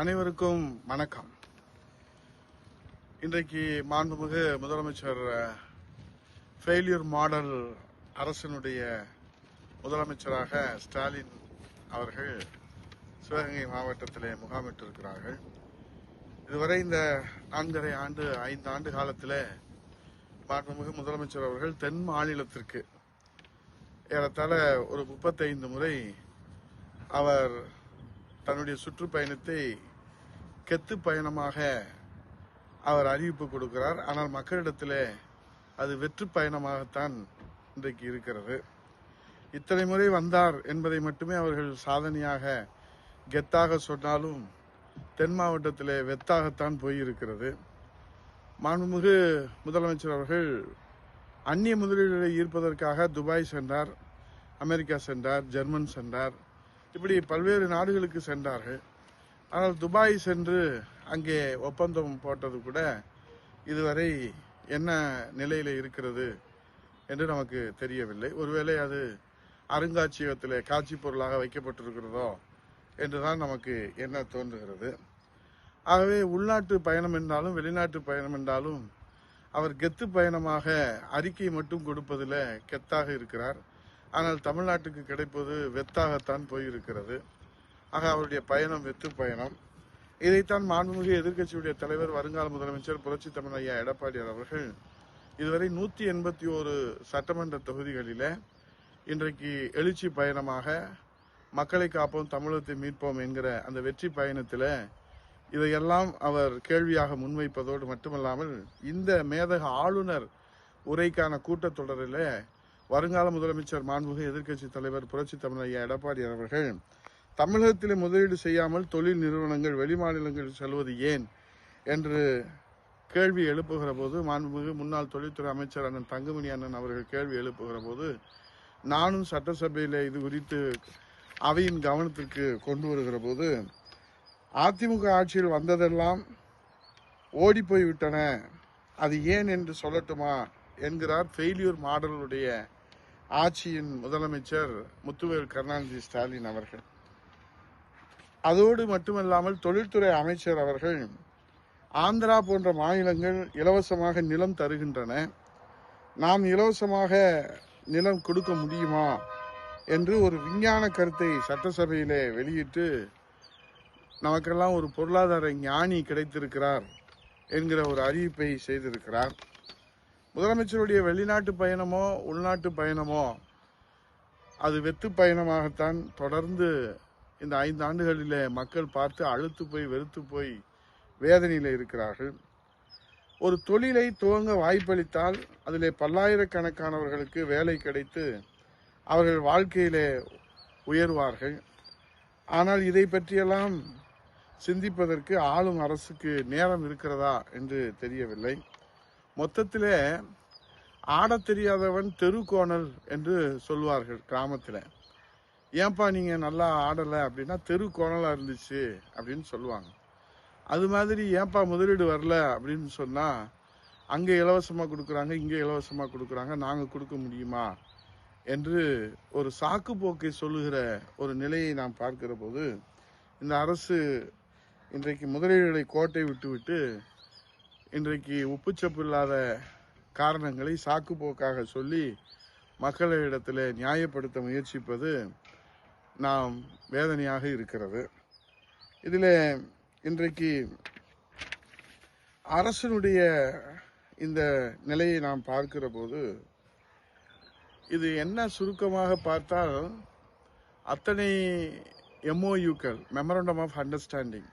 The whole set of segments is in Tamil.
அனைவருக்கும் வணக்கம். இன்றைக்கு மாண்புமிகு முதலமைச்சர் ஃபெயிலியர் மாடல் அரசினுடைய முதலமைச்சராக ஸ்டாலின் அவர்கள் சிவகங்கை மாவட்டத்திலே முகாமிட்டிருக்கிறார்கள். இதுவரை இந்த 4.5 5 ஆண்டு காலத்தில் மாண்புமிகு முதலமைச்சர் அவர்கள் தென் மாநிலத்திற்கு ஏறத்தாழ ஒரு 35 முறை அவர் தன்னுடைய சுற்றுப்பயணத்தை கெத்து பயணமாக அவர் அறிவிப்பு கொடுக்கிறார். ஆனால் மக்களிடத்தில் அது வெற்று பயணமாகத்தான் இன்றைக்கு இருக்கிறது. இத்தனை முறை வந்தார் என்பதை மட்டுமே அவர்கள் சாதனையாக கெத்தாக சொன்னாலும் தென் மாவட்டத்தில் வெத்தாகத்தான் போயிருக்கிறது. மாண்புமிகு முதலமைச்சர் அவர்கள் அந்நிய முதலீடுகளை ஈர்ப்பதற்காக துபாய் சென்றார், அமெரிக்கா சென்றார், ஜெர்மன் சென்றார், இப்படி பல்வேறு நாடுகளுக்கு சென்றார்கள். ஆனால் துபாய் சென்று அங்கே ஒப்பந்தம் போட்டது கூட இதுவரை என்ன நிலையில் இருக்கிறது என்று நமக்கு தெரியவில்லை. ஒருவேளை அது அருங்காட்சியகத்தில் காட்சி பொருளாக வைக்கப்பட்டிருக்கிறதோ என்றுதான் நமக்கு என்ன தோன்றுகிறது. ஆகவே உள்நாட்டு பயணம் என்றாலும் வெளிநாட்டு பயணம் என்றாலும் அவர் கெத்து பயணமாக அறிக்கை மட்டும் கொடுப்பதில் கெத்தாக இருக்கிறார். ஆனால் தமிழ்நாட்டுக்கு கிடைப்பது வெத்தாகத்தான் போயிருக்கிறது. ஆக அவருடைய பயணம் வெத்து பயணம். இதைத்தான் மாண்புமிகு எதிர்க்கட்சியுடைய தலைவர் வருங்கால முதலமைச்சர் புரட்சி தமிழ் ஐயா எடப்பாடியார் அவர்கள் இதுவரை 181 சட்டமன்ற தொகுதிகளில் இன்றைக்கு எழுச்சி பயணமாக மக்களை காப்போம் தமிழகத்தை மீட்போம் என்கிற அந்த வெற்றி பயணத்தில் இதையெல்லாம் அவர் கேள்வியாக முன்வைப்பதோடு மட்டுமல்லாமல் இந்த மேதக ஆளுநர் உரைக்கான கூட்டத்தொடரில் வருங்கால முதலமைச்சர் மாண்புமிகு எதிர்க்கட்சி தலைவர் புரட்சி தமிழ் ஐயா எடப்பாடியார் அவர்கள் தமிழகத்தில் முதலீடு செய்யாமல் தொழில் நிறுவனங்கள் வெளிமாநிலங்கள் செல்வது ஏன் என்று கேள்வி எழுப்புகிற போது மாண்புமிகு முன்னாள் தொழில்துறை அமைச்சர் அண்ணன் தங்கமணி அண்ணன் அவர்கள் கேள்வி எழுப்புகிற போது நானும் சட்டசபையில் இது குறித்து அவையின் கவனத்திற்கு கொண்டு வருகிற போது அதிமுக ஆட்சியில் வந்ததெல்லாம் ஓடி போய்விட்டன, அது ஏன் என்று சொல்லட்டுமா என்கிறார் ஃபெயிலியர் மாடலுடைய ஆட்சியின் முதலமைச்சர் முத்துவேல் கருணாநிதி ஸ்டாலின் அவர்கள். அதோடு மட்டுமல்லாமல் தொழில்துறை அமைச்சர் அவர்கள் ஆந்திரா போன்ற மாநிலங்கள் இலவசமாக நிலம் தருகின்றன, நாம் இலவசமாக நிலம் கொடுக்க முடியுமா என்று ஒரு விஞ்ஞான கருத்தை சட்டசபையிலே வெளியிட்டு நமக்கெல்லாம் ஒரு பொருளாதார ஞானி கிடைத்திருக்கிறார் என்கிற ஒரு அறிவிப்பை செய்திருக்கிறார். முதலமைச்சருடைய வெளிநாட்டு பயணமோ உள்நாட்டு பயணமோ அது வெத்து பயணமாகத்தான் தொடர்ந்து இந்த 5 ஆண்டுகளிலே மக்கள் பார்த்து அழுத்து போய் வெறுத்து போய் வேதனையில் இருக்கிறார்கள். ஒரு தொழிலை துவங்க வாய்ப்பளித்தால் அதிலே பல்லாயிரக்கணக்கானவர்களுக்கு வேலை கிடைத்து அவர்கள் வாழ்க்கையிலே உயர்வார்கள். ஆனால் இதை பற்றியெல்லாம் சிந்திப்பதற்கு ஆளும் அரசுக்கு நேரம் இருக்கிறதா என்று தெரியவில்லை. மொத்தத்தில் ஆடத் தெரியாதவன் தெருக்கோணல் என்று சொல்வார்கள் கிராமத்தில். ஏன்பா நீங்கள் நல்லா ஆடலை அப்படின்னா தெருக்கோணலாக இருந்துச்சு அப்படின்னு சொல்லுவாங்க. அது மாதிரி ஏன்பா முதலீடு வரல அப்படின்னு சொன்னால் அங்கே இலவசமாக கொடுக்குறாங்க, இங்கே இலவசமாக கொடுக்குறாங்க, நாங்கள் கொடுக்க முடியுமா என்று ஒரு சாக்கு போக்கை சொல்லுகிற ஒரு நிலையை நாம் பார்க்கிற போது இந்த அரசு இன்றைக்கு முதலீடுகளை கோட்டை விட்டு இன்றைக்கு உப்புச்சப்பு இல்லாத காரணங்களை சாக்கு போக்காக சொல்லி மக்களிடத்தில் நியாயப்படுத்த முயற்சிப்பது நாம் வேதனையாக இருக்கிறது. இதில் இன்றைக்கு அரசனுடைய இந்த நிலையை நாம் பார்க்கிற போது இது என்ன சுருக்கமாக பார்த்தால் அத்தனை MOUக்கள் மெமரண்டம் ஆஃப் அண்டர்ஸ்டாண்டிங்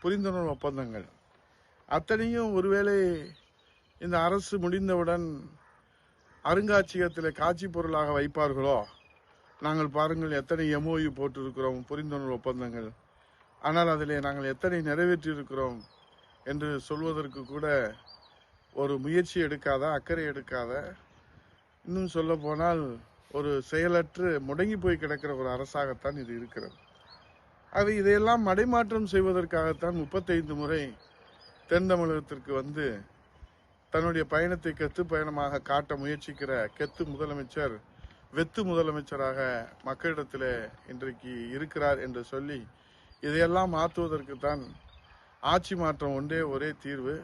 புரிந்துணர்வு ஒப்பந்தங்கள் அத்தனையும் ஒருவேளை இந்த அரசு முடிந்தவுடன் அருங்காட்சியகத்தில் காட்சி பொருளாக வைப்பார்களோ. நாங்கள் பாருங்கள் எத்தனை MOU போட்டிருக்கிறோம், புரிந்துணர்வு ஒப்பந்தங்கள், ஆனால் அதிலே நாங்கள் எத்தனை நிறைவேற்றியிருக்கிறோம் என்று சொல்வதற்கு கூட ஒரு முயற்சி எடுக்காத, அக்கறை எடுக்காத, இன்னும் சொல்ல போனால் ஒரு செயலற்று முடங்கி போய் கிடக்கிற ஒரு அரசாகத்தான் இது இருக்கிறது. ஆக இதையெல்லாம் மடைமாற்றம் செய்வதற்காகத்தான் 35 முறை தென் தமிழகத்திற்கு வந்து தன்னுடைய பயணத்தை கெத்து பயணமாக காட்ட முயற்சிக்கிற கெத்து முதலமைச்சர் வெத்து முதலமைச்சராக மக்களிடத்தில் இன்றைக்கு இருக்கிறார் என்று சொல்லி இதையெல்லாம் மாற்றுவதற்கு தான் ஆட்சி மாற்றம் ஒரே தீர்வு.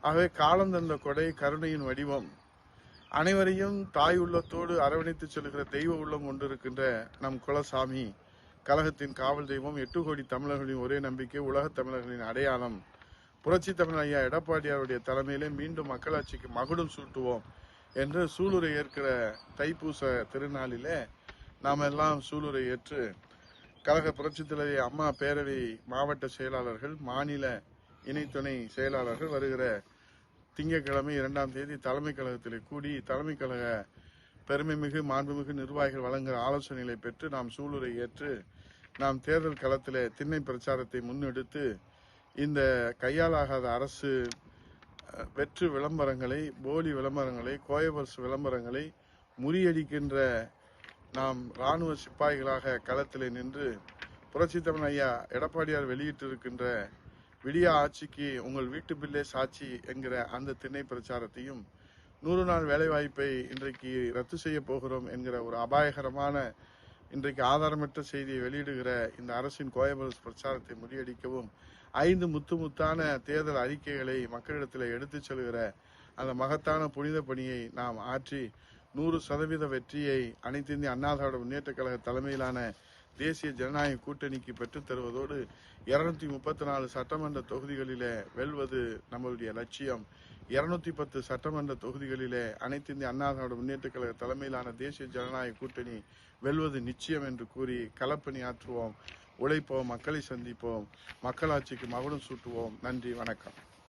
ஆகவே காலம் தந்த கொடை கருணையின் வடிவம், அனைவரையும் தாய் உள்ளத்தோடு அரவணைத்து செல்கிற தெய்வ உள்ளம் கொண்டிருக்கின்ற நம் குலசாமி, கழகத்தின் காவல் தெய்வம், 8 கோடி தமிழர்களின் ஒரே நம்பிக்கை, உலகத் தமிழர்களின் அடையாளம், புரட்சி தமிழ் ஐயா எடப்பாடியாருடைய தலைமையிலே மீண்டும் மக்களாட்சிக்கு மகுடம் சூட்டுவோம் என்று சூளுரை ஏற்கிற தைப்பூச திருநாளிலே நாம் எல்லாம் சூளுரை ஏற்று கழக புரட்சி தலைவர் அம்மா பேரவை மாவட்ட செயலாளர்கள், மாநில இணை துணை செயலாளர்கள் வருகிற திங்கட்கிழமை 2ஆம் தேதி தலைமை கழகத்திலே கூடி தலைமை கழக பெருமைமிகு மாண்புமிகு நிர்வாகிகள் வழங்குகிற ஆலோசனைகளை பெற்று நாம் சூளுரை ஏற்று நாம் தேர்தல் களத்திலே திண்ணை பிரச்சாரத்தை முன்னெடுத்து இந்த கையாலாகாத அரசு வெற்று விளம்பரங்களை, போலி விளம்பரங்களை, கோயபர்ஸ் விளம்பரங்களை முறியடிக்கின்ற நாம் இராணுவ சிப்பாய்களாக களத்திலே நின்று புரட்சி தமிழ் ஐயா எடப்பாடியார் வெளியிட்டிருக்கின்ற விடியா ஆட்சிக்கு உங்கள் வீட்டு பில்லே சாட்சி என்கிற அந்த திண்ணை பிரச்சாரத்தையும் 100 நாள் வேலைவாய்ப்பை இன்றைக்கு ரத்து செய்ய போகிறோம் என்கிற ஒரு அபாயகரமான இன்றைக்கு ஆதாரமற்ற செய்தியை வெளியிடுகிற இந்த அரசின் கோயபல்ஸ் பிரச்சாரத்தை முறியடிக்கவும் 5 முத்தான தேர்தல் அறிக்கைகளை மக்களிடத்தில் எடுத்துச் செல்கிற அந்த மகத்தான புனித பணியை நாம் ஆற்றி 100% வெற்றியை அனைத்து இந்திய அண்ணா திராவிட முன்னேற்ற கழக தலைமையிலான தேசிய ஜனநாயக கூட்டணிக்கு பெற்றுத் தருவதோடு 234 சட்டமன்ற தொகுதிகளிலே வெல்வது நம்மளுடைய லட்சியம். 210 சட்டமன்ற தொகுதிகளிலே அனைத்து இந்திய அண்ணா திராவிட முன்னேற்ற கழக தலைமையிலான தேசிய ஜனநாயக கூட்டணி வெல்வது நிச்சயம் என்று கூறி களப்பணி ஆற்றுவோம், உழைப்போம், மக்களை சந்திப்போம், மக்களாட்சிக்கு மகுடம் சூட்டுவோம். நன்றி, வணக்கம்.